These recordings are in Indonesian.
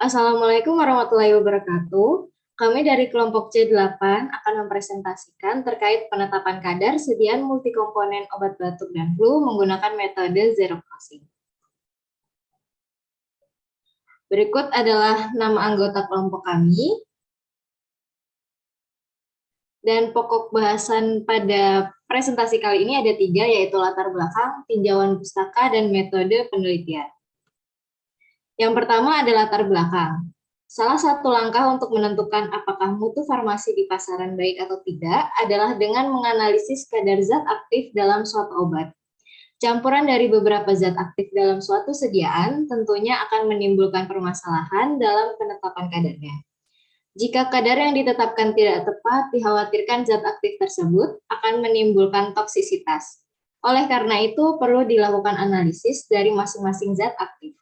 Assalamualaikum warahmatullahi wabarakatuh. Kami dari kelompok C8 akan mempresentasikan terkait penetapan kadar sediaan multikomponen obat batuk dan flu menggunakan metode zero crossing. Berikut adalah nama anggota kelompok kami. Dan pokok bahasan pada presentasi kali ini ada 3, yaitu latar belakang, tinjauan pustaka, dan metode penelitian. Yang pertama ada latar belakang. Salah satu langkah untuk menentukan apakah mutu farmasi di pasaran baik atau tidak adalah dengan menganalisis kadar zat aktif dalam suatu obat. Campuran dari beberapa zat aktif dalam suatu sediaan tentunya akan menimbulkan permasalahan dalam penetapan kadarnya. Jika kadar yang ditetapkan tidak tepat, dikhawatirkan zat aktif tersebut akan menimbulkan toksisitas. Oleh karena itu, perlu dilakukan analisis dari masing-masing zat aktif.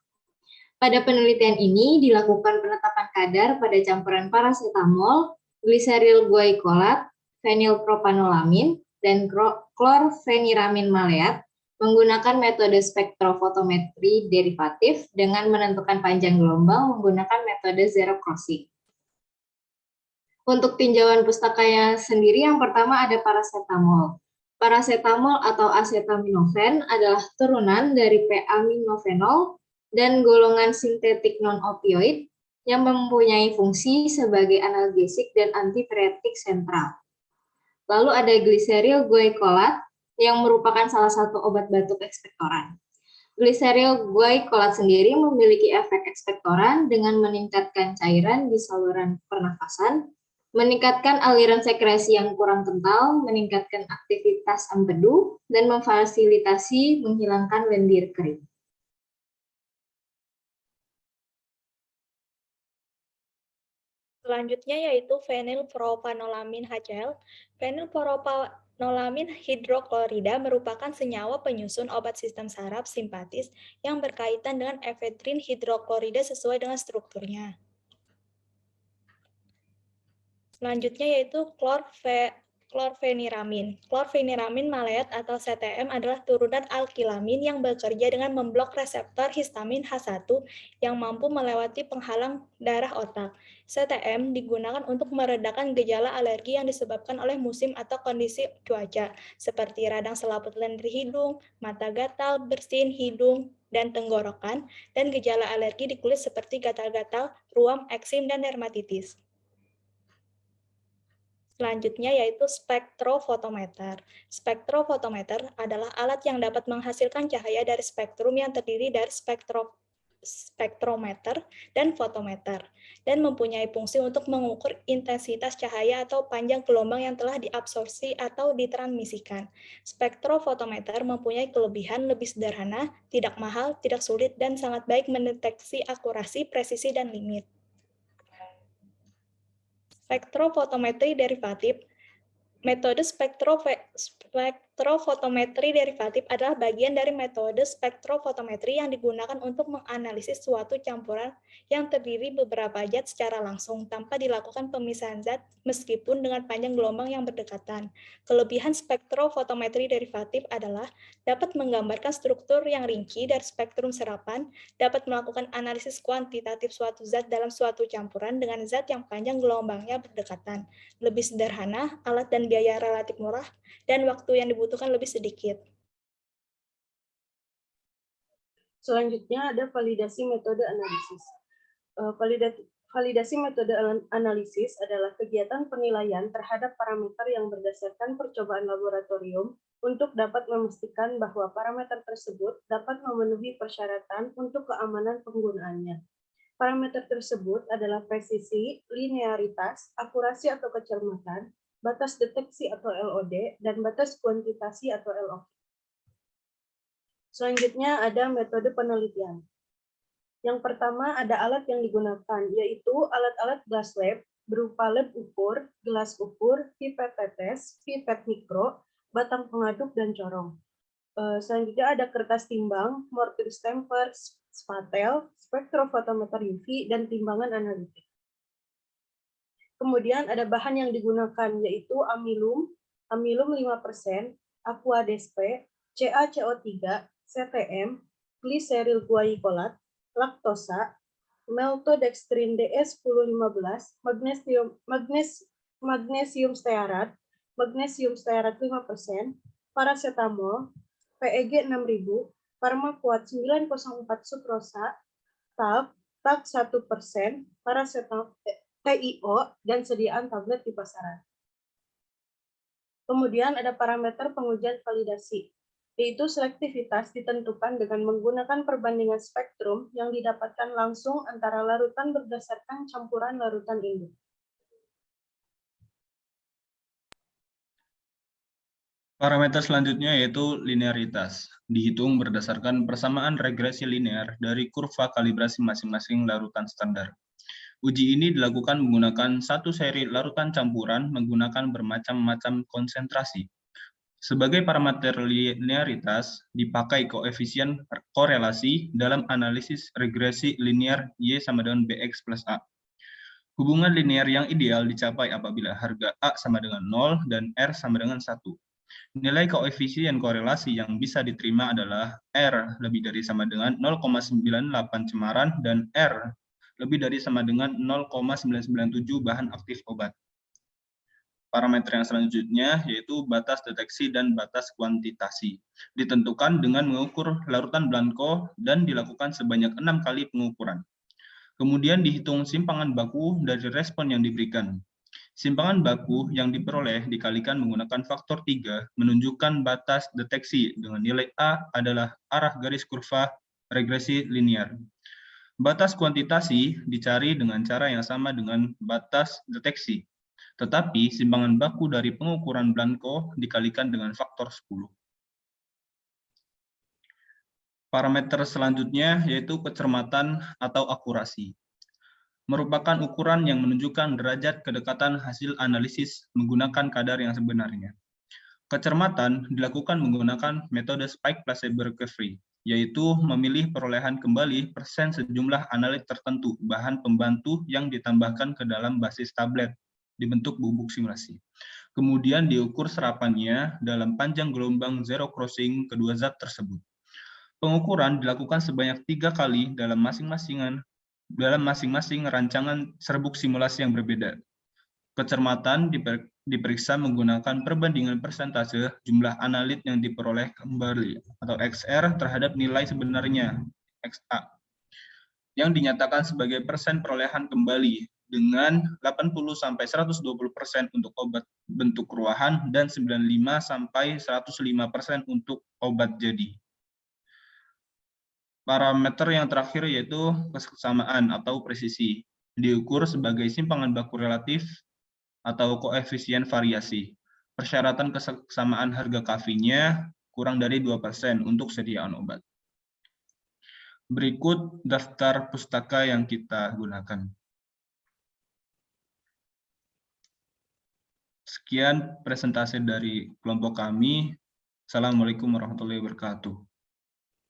Pada penelitian ini, dilakukan penetapan kadar pada campuran paracetamol, gliseril guaicolat, fenilpropanolamin, dan klorfeniramin maleat menggunakan metode spektrofotometri derivatif dengan menentukan panjang gelombang menggunakan metode zero crossing. Untuk tinjauan pustakanya sendiri, yang pertama ada paracetamol. Paracetamol atau acetaminophen adalah turunan dari p-aminofenol dan golongan sintetik non-opioid yang mempunyai fungsi sebagai analgesik dan antipiretik sentral. Lalu ada gliseril guaicolat yang merupakan salah satu obat batuk ekspektoran. Gliseril guaicolat sendiri memiliki efek ekspektoran dengan meningkatkan cairan di saluran pernafasan, meningkatkan aliran sekresi yang kurang kental, meningkatkan aktivitas empedu, dan memfasilitasi menghilangkan lendir kering. Selanjutnya yaitu fenilpropanolamin HCl. Fenilpropanolamin hidroklorida merupakan senyawa penyusun obat sistem saraf simpatis yang berkaitan dengan efedrin hidroklorida sesuai dengan strukturnya. Selanjutnya yaitu klorfeniramin. Klorfeniramin maleat atau CTM adalah turunan alkilamin yang bekerja dengan memblok reseptor histamin H1 yang mampu melewati penghalang darah otak. CTM digunakan untuk meredakan gejala alergi yang disebabkan oleh musim atau kondisi cuaca, seperti radang selaput lendir hidung, mata gatal, bersin hidung, dan tenggorokan, dan gejala alergi di kulit seperti gatal-gatal, ruam, eksim, dan dermatitis. Selanjutnya yaitu spektrofotometer. Spektrofotometer adalah alat yang dapat menghasilkan cahaya dari spektrum yang terdiri dari spektrometer dan fotometer, dan mempunyai fungsi untuk mengukur intensitas cahaya atau panjang gelombang yang telah diabsorpsi atau ditransmisikan. Spektrofotometer mempunyai kelebihan lebih sederhana, tidak mahal, tidak sulit, dan sangat baik mendeteksi akurasi, presisi, dan limit. Spektrofotometri derivatif. Metode spektrofotometri derivatif adalah bagian dari metode spektrofotometri yang digunakan untuk menganalisis suatu campuran yang terdiri beberapa zat secara langsung tanpa dilakukan pemisahan zat meskipun dengan panjang gelombang yang berdekatan. Kelebihan spektrofotometri derivatif adalah dapat menggambarkan struktur yang rinci dari spektrum serapan, dapat melakukan analisis kuantitatif suatu zat dalam suatu campuran dengan zat yang panjang gelombangnya berdekatan, lebih sederhana, alat dan biaya relatif murah, dan waktu yang dibutuhkan lebih sedikit. Selanjutnya ada validasi metode analisis. Validasi metode analisis adalah kegiatan penilaian terhadap parameter yang berdasarkan percobaan laboratorium untuk dapat memastikan bahwa parameter tersebut dapat memenuhi persyaratan untuk keamanan penggunaannya. Parameter tersebut adalah presisi, linearitas, akurasi atau kecermatan, batas deteksi atau LOD, dan batas kuantitasi atau LOQ. Selanjutnya ada metode penelitian. Yang pertama ada alat yang digunakan, yaitu alat-alat glass lab berupa lab ukur, gelas ukur, pipet tetes, pipet mikro, batang pengaduk, dan corong. Selanjutnya ada kertas timbang, mortir stamper, spatel, spektrofotometer UV, dan timbangan analitik. Kemudian ada bahan yang digunakan, yaitu amilum 5%, aquadespe, CaCO3, CTM, gliseril guaicolat, laktosa, maltodextrin DS1015, magnesium stearat 5%, paracetamol, PEG 6000, Pharmaquat 904 Sucrosa, TAB 1%, paracetamol, TIO, dan sediaan tablet di pasaran. Kemudian ada parameter pengujian validasi, yaitu selektivitas ditentukan dengan menggunakan perbandingan spektrum yang didapatkan langsung antara larutan berdasarkan campuran larutan induk. Parameter selanjutnya yaitu linearitas, dihitung berdasarkan persamaan regresi linear dari kurva kalibrasi masing-masing larutan standar. Uji ini dilakukan menggunakan satu seri larutan campuran menggunakan bermacam-macam konsentrasi. Sebagai parameter linearitas, dipakai koefisien korelasi dalam analisis regresi linear Y sama dengan BX plus A. Hubungan linear yang ideal dicapai apabila harga A sama dengan 0 dan R sama dengan 1. Nilai koefisien korelasi yang bisa diterima adalah R lebih dari sama dengan 0,98 cemaran dan R lebih dari sama dengan 0,997 bahan aktif obat. Parameter yang selanjutnya yaitu batas deteksi dan batas kuantitasi. Ditentukan dengan mengukur larutan blanko dan dilakukan sebanyak 6 kali pengukuran. Kemudian dihitung simpangan baku dari respon yang diberikan. Simpangan baku yang diperoleh dikalikan menggunakan faktor 3 menunjukkan batas deteksi dengan nilai A adalah arah garis kurva regresi linear. Batas kuantitasi dicari dengan cara yang sama dengan batas deteksi, tetapi simpangan baku dari pengukuran blanko dikalikan dengan faktor 10. Parameter selanjutnya yaitu kecermatan atau akurasi. Merupakan ukuran yang menunjukkan derajat kedekatan hasil analisis menggunakan kadar yang sebenarnya. Kecermatan dilakukan menggunakan metode spike placebo recovery, yaitu memilih perolehan kembali persen sejumlah analit tertentu bahan pembantu yang ditambahkan ke dalam basis tablet dibentuk bubuk simulasi. Kemudian diukur serapannya dalam panjang gelombang zero crossing kedua zat tersebut. Pengukuran dilakukan sebanyak 3 kali dalam masing-masing rancangan serbuk simulasi yang berbeda. Kecermatan diperiksa menggunakan perbandingan persentase jumlah analit yang diperoleh kembali atau XR terhadap nilai sebenarnya XA yang dinyatakan sebagai persen perolehan kembali dengan 80-120% untuk obat bentuk ruahan dan 95-105% untuk obat jadi. Parameter yang terakhir yaitu kesamaan atau presisi, diukur sebagai simpangan baku relatif atau koefisien variasi. Persyaratan kesamaan harga KAFI-nya kurang dari 2% untuk sediaan obat. Berikut daftar pustaka yang kita gunakan. Sekian presentasi dari kelompok kami. Assalamualaikum warahmatullahi wabarakatuh.